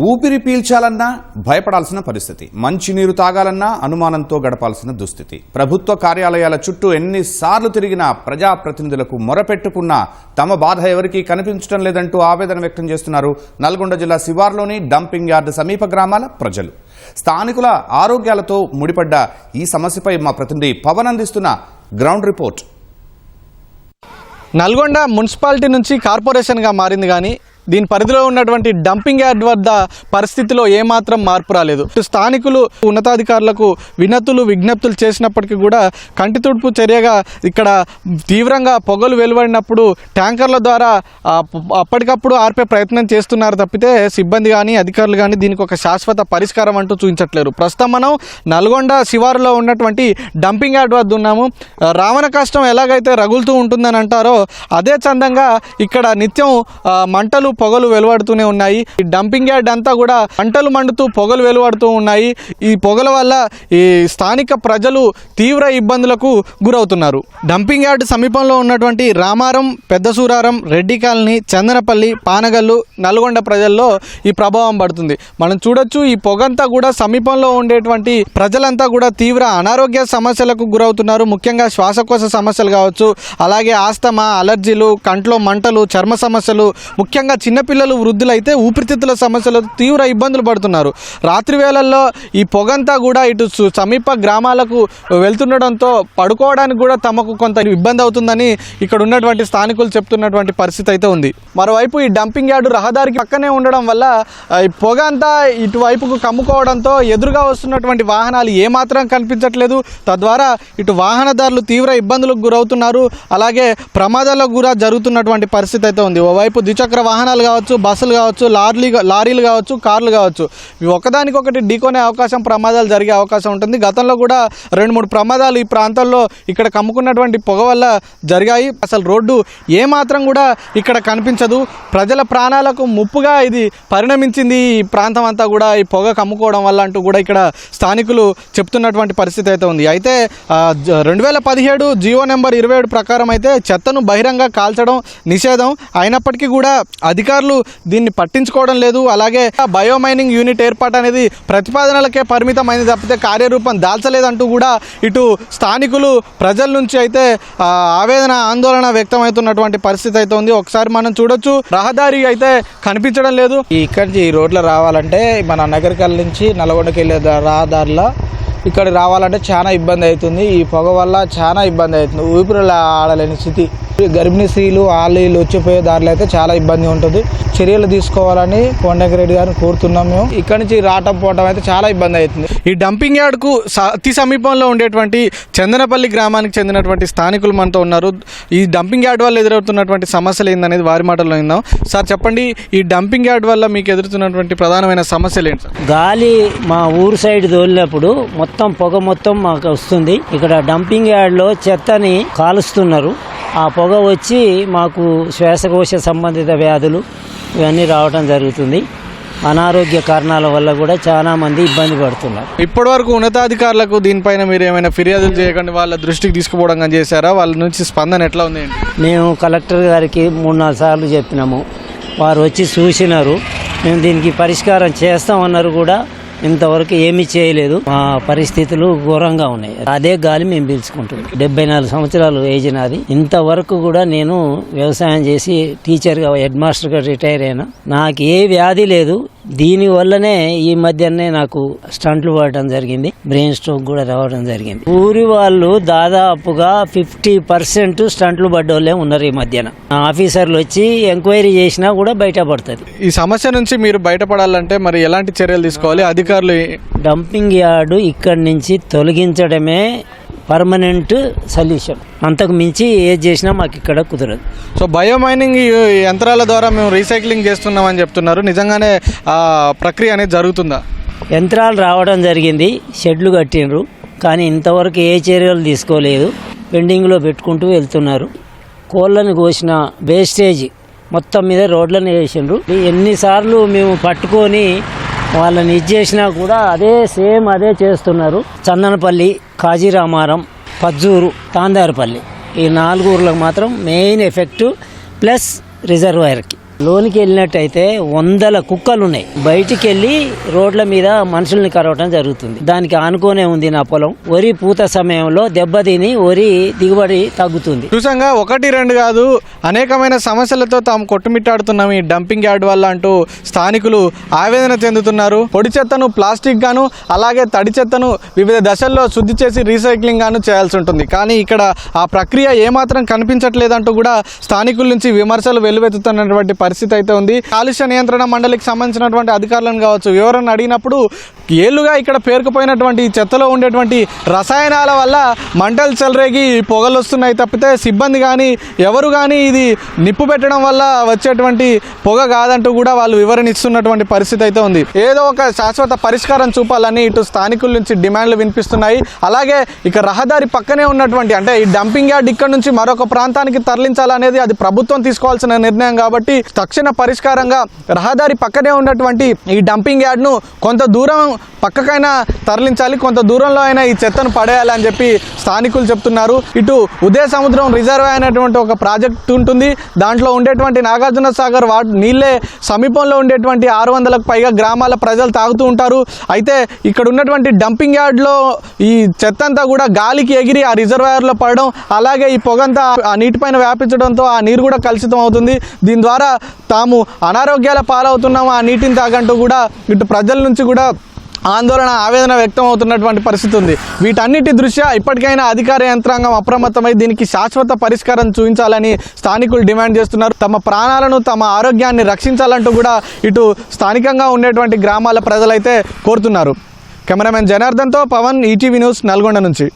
ఊపిరి పీల్చాలన్నా భయపడాల్సిన పరిస్థితి, మంచినీరు తాగాలన్నా అనుమానంతో గడపాల్సిన దుస్థితి. ప్రభుత్వ కార్యాలయాల చుట్టూ ఎన్నిసార్లు తిరిగినా ప్రజాప్రతినిధులకు మొరపెట్టుకున్నా తమ బాధ ఎవరికీ కనిపించడం లేదంటూ ఆవేదన వ్యక్తం చేస్తున్నారు నల్గొండ జిల్లా శివార్లోని డంపింగ్ యార్డు సమీప గ్రామాల ప్రజలు. స్థానికుల ఆరోగ్యాలతో ముడిపడ్డ ఈ సమస్యపై మా ప్రతినిధి పవన్ అందిస్తున్న గ్రౌండ్ రిపోర్ట్. నల్గొండ మున్సిపాలిటీ నుంచి కార్పొరేషన్గా మారింది, కానీ దీని పరిధిలో ఉన్నటువంటి డంపింగ్ యార్డ్ వద్ద పరిస్థితిలో ఏమాత్రం మార్పు రాలేదు. స్థానికులు ఉన్నతాధికారులకు వినతులు విజ్ఞప్తులు చేసినప్పటికీ కూడా కంటి తుడుపు చర్యగా ఇక్కడ తీవ్రంగా పొగలు వెలువడినప్పుడు ట్యాంకర్ల ద్వారా అప్పటికప్పుడు ఆర్పే ప్రయత్నం చేస్తున్నారు తప్పితే సిబ్బంది కానీ అధికారులు కానీ దీనికి ఒక శాశ్వత పరిష్కారం అంటూ చూపించట్లేరు. ప్రస్తుతం మనం నల్గొండ శివారులో ఉన్నటువంటి డంపింగ్ యార్డ్ వద్ద ఉన్నాము. రావణ కష్టం ఎలాగైతే రగులుతూ ఉంటుందని అంటారో అదే చందంగా ఇక్కడ నిత్యం మంటలు పొగలు వెలువడుతూనే ఉన్నాయి. ఈ డంపింగ్ యార్డ్ అంతా కూడా మంటలు మండుతూ పొగలు వెలువడుతూ ఉన్నాయి. ఈ పొగల వల్ల ఈ స్థానిక ప్రజలు తీవ్ర ఇబ్బందులకు గురవుతున్నారు. డంపింగ్ యార్డ్ సమీపంలో ఉన్నటువంటి రామారం, పెద్దసూరారం, రెడ్డి కాలనీ, చందనపల్లి, పానగల్లు, నల్గొండ ప్రజల్లో ఈ ప్రభావం పడుతుంది. మనం చూడొచ్చు, ఈ పొగంతా కూడా సమీపంలో ఉండేటువంటి ప్రజలంతా కూడా తీవ్ర అనారోగ్య సమస్యలకు గురవుతున్నారు. ముఖ్యంగా శ్వాసకోశ సమస్యలు కావచ్చు, అలాగే ఆస్తమా, అలర్జీలు, కంట్లో మంటలు, చర్మ సమస్యలు, ముఖ్యంగా చిన్నపిల్లలు, వృద్ధులైతే ఊపిరితిత్తుల సమస్యలతో తీవ్ర ఇబ్బందులు పడుతున్నారు. రాత్రి వేళల్లో ఈ పొగంతా కూడా ఇటు సమీప గ్రామాలకు వెళ్తుండడంతో పడుకోవడానికి కూడా తమకు కొంత ఇబ్బంది అవుతుందని ఇక్కడ ఉన్నటువంటి స్థానికులు చెప్తున్నటువంటి పరిస్థితి అయితే ఉంది. మరోవైపు ఈ డంపింగ్ యార్డు రహదారికి పక్కనే ఉండడం వల్ల ఈ పొగ అంతా ఇటువైపుకు కమ్ముకోవడంతో ఎదురుగా వస్తున్నటువంటి వాహనాలు ఏమాత్రం కనిపించట్లేదు. తద్వారా ఇటు వాహనదారులు తీవ్ర ఇబ్బందులకు గురవుతున్నారు. అలాగే ప్రమాదాలకు కూడా జరుగుతున్నటువంటి పరిస్థితి అయితే ఉంది. ఓవైపు ద్విచక్ర వాహనాలు కావచ్చు, బస్సులు కావచ్చు, లారీలు కావచ్చు, కార్లు కావచ్చు, ఇవి ఒకదానికొకటి ఢీకొనే అవకాశం, ప్రమాదాలు జరిగే అవకాశం ఉంటుంది. గతంలో కూడా 2-3 ప్రమాదాలు ఈ ప్రాంతంలో ఇక్కడ కమ్ముకున్నటువంటి పొగ వల్ల జరిగాయి. అసలు రోడ్డు ఏమాత్రం కూడా ఇక్కడ కనిపించదు. ప్రజల ప్రాణాలకు ముప్పుగా ఇది పరిణమించింది ఈ ప్రాంతం అంతా కూడా ఈ పొగ కమ్ముకోవడం వల్ల అంటూ కూడా ఇక్కడ స్థానికులు చెప్తున్నటువంటి పరిస్థితి అయితే ఉంది. అయితే 2017 జీవో నెంబర్ 27 ప్రకారం అయితే చెత్తను బహిరంగ కాల్చడం నిషేధం అయినప్పటికీ కూడా అధికారులు దీన్ని పట్టించుకోవడం లేదు. అలాగే బయోమైనింగ్ యూనిట్ ఏర్పాటు అనేది ప్రతిపాదనలకే పరిమితమైంది తప్పితే కార్యరూపం దాల్చలేదంటూ కూడా ఇటు స్థానికులు ప్రజల నుంచి అయితే ఆవేదన, ఆందోళన వ్యక్తమవుతున్నటువంటి పరిస్థితి అయితే ఉంది. ఒకసారి మనం చూడొచ్చు, రహదారి అయితే కనిపించడం లేదు. ఇక్కడి ఈ రోడ్లో రావాలంటే మన నగరికల్ నుంచి నల్గొండకి వెళ్ళే రహదారిలో ఇక్కడ రావాలంటే చాలా ఇబ్బంది అవుతుంది. ఈ పొగ వల్ల చాలా ఇబ్బంది అవుతుంది. ఊపిరిలో ఆడలేని స్థితి. గర్భిణీ స్త్రీలు వీళ్ళు వచ్చిపోయే దారిలో అయితే చాలా ఇబ్బంది ఉంటుంది. చర్యలు తీసుకోవాలని కోండగిరెడ్డి గారిని కోరుతున్నాం. మేము ఇక్కడి నుంచి రావటం పోవటం అయితే చాలా ఇబ్బంది అవుతుంది. ఈ డంపింగ్ యార్డ్కు అతి సమీపంలో ఉండేటువంటి చందనపల్లి గ్రామానికి చెందినటువంటి స్థానికులు మనతో ఉన్నారు. ఈ డంపింగ్ యార్డ్ వల్ల ఎదురవుతున్నటువంటి సమస్యలు ఏందనేది వారి మాటల్లో విందాం. సార్ చెప్పండి, ఈ డంపింగ్ యార్డ్ వల్ల మీకు ఎదురుతున్నటువంటి ప్రధానమైన సమస్యలు ఏంటి సార్? గాలి మా ఊరు సైడ్ తోలినప్పుడు మొత్తం పొగ మొత్తం మాకు వస్తుంది. ఇక్కడ డంపింగ్ యార్డ్లో చెత్తని కాలుస్తున్నారు. ఆ పొగ వచ్చి మాకు శ్వాసకోశ సంబంధిత వ్యాధులు ఇవన్నీ రావడం జరుగుతుంది. అనారోగ్య కారణాల వల్ల కూడా చాలా మంది ఇబ్బంది పడుతున్నారు. ఇప్పటి వరకు ఉన్నతాధికారులకు దీనిపైన మీరు ఏమైనా ఫిర్యాదులు చేయకుండా వాళ్ళ దృష్టికి తీసుకుపోవడం కానీ చేశారా? వాళ్ళ నుంచి స్పందన ఎట్లా ఉంది? మేము కలెక్టర్ గారికి 3-4 సార్లు చెప్పినాము. వారు వచ్చి చూసినారు. మేము దీనికి పరిష్కారం చేస్తామన్నారు కూడా ఇంతవరకు ఏమీ చేయలేదు. మా పరిస్థితులు ఘోరంగా ఉన్నాయి. అదే గాలి మేము పీల్చుకుంటున్నాం. 74 సంవత్సరాలు ఏజ్ నాది. ఇంతవరకు కూడా నేను వ్యవసాయం చేసి టీచర్గా, హెడ్ మాస్టర్గా రిటైర్ అయినా. నాకు ఏ వ్యాధి లేదు. దీని వల్లనే ఈ మధ్యనే నాకు స్టంట్లు పడటం జరిగింది. బ్రెయిన్ స్ట్రోక్ కూడా రావడం జరిగింది. ఊరి వాళ్ళు దాదాపుగా 50% స్టంట్లు పడ్డోళ్ళే ఉన్నారు ఈ మధ్యన. ఆఫీసర్లు వచ్చి ఎంక్వైరీ చేసినా కూడా బయటపడుతుంది. ఈ సమస్య నుంచి మీరు బయటపడాలంటే మరి ఎలాంటి చర్యలు తీసుకోవాలి? అధికారులు డంపింగ్ యార్డు ఇక్కడి నుంచి తొలగించడమే పర్మనెంట్ సొల్యూషన్. అంతకు మించి ఏది చేసినా మాకు ఇక్కడ కుదరదు. సో బయోమైనింగ్ యంత్రాల ద్వారా మేము రీసైక్లింగ్ చేస్తున్నామని చెప్తున్నారు. నిజంగానే ఆ ప్రక్రియ అనేది జరుగుతుందా? యంత్రాలు రావడం జరిగింది, షెడ్లు కట్టిండ్రు, కానీ ఇంతవరకు ఏ చర్యలు తీసుకోలేదు. పెండింగ్లో పెట్టుకుంటూ వెళ్తున్నారు. కోళ్ళను కోసిన వేస్టేజ్ మొత్తం మీద రోడ్లను వేసిండ్రు. ఎన్నిసార్లు మేము పట్టుకొని వాళ్ళని ఇచ్చేసినా కూడా అదే చేస్తున్నారు. చందనపల్లి, కాజీరామారం, పజ్జూరు, తాందారపల్లి ఈ 4 ఊర్లకు మాత్రం మెయిన్ ఎఫెక్టు ప్లస్ రిజర్వాయర్కి లోనికి వెళ్ళినట్టయితే వందల కుక్కలు ఉన్నాయి. బయటికి వెళ్ళి రోడ్ల మీద మనుషుల్ని కరవటం జరుగుతుంది. దానికి ఆనుకోనే ఉంది నా పొలం. వరి పూత సమయంలో దెబ్బతిని వరి దిగుబడి తగ్గుతుంది. చూసంగా 1-2 కాదు, అనేకమైన సమస్యలతో తాము కొట్టుమిట్టాడుతున్నాం ఈ డంపింగ్ యార్డ్ వల్ల అంటూ స్థానికులు ఆవేదన చెందుతున్నారు. పొడి చెత్తను ప్లాస్టిక్ గాను అలాగే తడి చెత్తను వివిధ దశల్లో శుద్ధి చేసి రీసైక్లింగ్ గాను చేయాల్సి ఉంటుంది. కానీ ఇక్కడ ఆ ప్రక్రియ ఏమాత్రం కనిపించట్లేదంటూ కూడా స్థానికుల నుంచి విమర్శలు వెల్లువెత్తుతున్నటువంటి పరిస్థితి అయితే ఉంది. కాలుష్య నియంత్రణ మండలికి సంబంధించినటువంటి అధికారులను కావచ్చు, వివరణ అడిగినప్పుడు ఏళ్లుగా ఇక్కడ పేరుకుపోయినటువంటి ఈ చెత్తలో ఉండేటువంటి రసాయనాల వల్ల మంటలు చెలరేగి పొగలు వస్తున్నాయి తప్పితే సిబ్బంది కానీ ఎవరు కానీ ఇది నిప్పు పెట్టడం వల్ల వచ్చేటువంటి పొగ కాదంటూ కూడా వాళ్ళు వివరణ ఇస్తున్నటువంటి పరిస్థితి అయితే ఉంది. ఏదో ఒక శాశ్వత పరిష్కారం చూపాలని ఇటు స్థానికుల నుంచి డిమాండ్లు వినిపిస్తున్నాయి. అలాగే ఇక రహదారి పక్కనే ఉన్నటువంటి అంటే ఈ డంపింగ్ యార్డ్ ఇక్కడ నుంచి మరొక ప్రాంతానికి తరలించాలనేది అది ప్రభుత్వం తీసుకోవాల్సిన నిర్ణయం కాబట్టి తక్షణ పరిష్కారంగా రహదారి పక్కనే ఉన్నటువంటి ఈ డంపింగ్ యార్డ్ను కొంత దూరం పక్కకైనా తరలించాలి, కొంత దూరంలో అయినా ఈ చెత్తను పడేయాలి అని చెప్పి స్థానికులు చెప్తున్నారు. ఇటు ఉదయ సముద్రం రిజర్వ్ అయినటువంటి ఒక ప్రాజెక్ట్ ఉంటుంది. దాంట్లో ఉండేటువంటి నాగార్జున సాగర్ నీళ్ళే సమీపంలో ఉండేటువంటి 600లకు పైగా గ్రామాల ప్రజలు తాగుతూ ఉంటారు. అయితే ఇక్కడ ఉన్నటువంటి డంపింగ్ యార్డ్లో ఈ చెత్త అంతా కూడా గాలికి ఎగిరి ఆ రిజర్వాయర్లో పడడం, అలాగే ఈ పొగంతా ఆ నీటిపైన వ్యాపించడంతో ఆ నీరు కూడా కలుషితం అవుతుంది. దీని ద్వారా తాము అనారోగ్యాల పాలవుతున్నాము ఆ నీటిని తాగంటూ కూడా ఇటు ప్రజల నుంచి కూడా ఆందోళన ఆవేదన వ్యక్తం అవుతున్నటువంటి పరిస్థితి ఉంది. వీటన్నిటి దృష్ట్యా ఇప్పటికైనా అధికార యంత్రాంగం అప్రమత్తమై దీనికి శాశ్వత పరిష్కారం చూపించాలని స్థానికులు డిమాండ్ చేస్తున్నారు. తమ ప్రాణాలను తమ ఆరోగ్యాన్ని రక్షించాలంటూ కూడా ఇటు స్థానికంగా ఉండేటువంటి గ్రామాల ప్రజలైతే కోరుతున్నారు. కెమెరామెన్ జనార్దన్తో పవన్, ఈటీవీ న్యూస్, నల్గొండ నుంచి.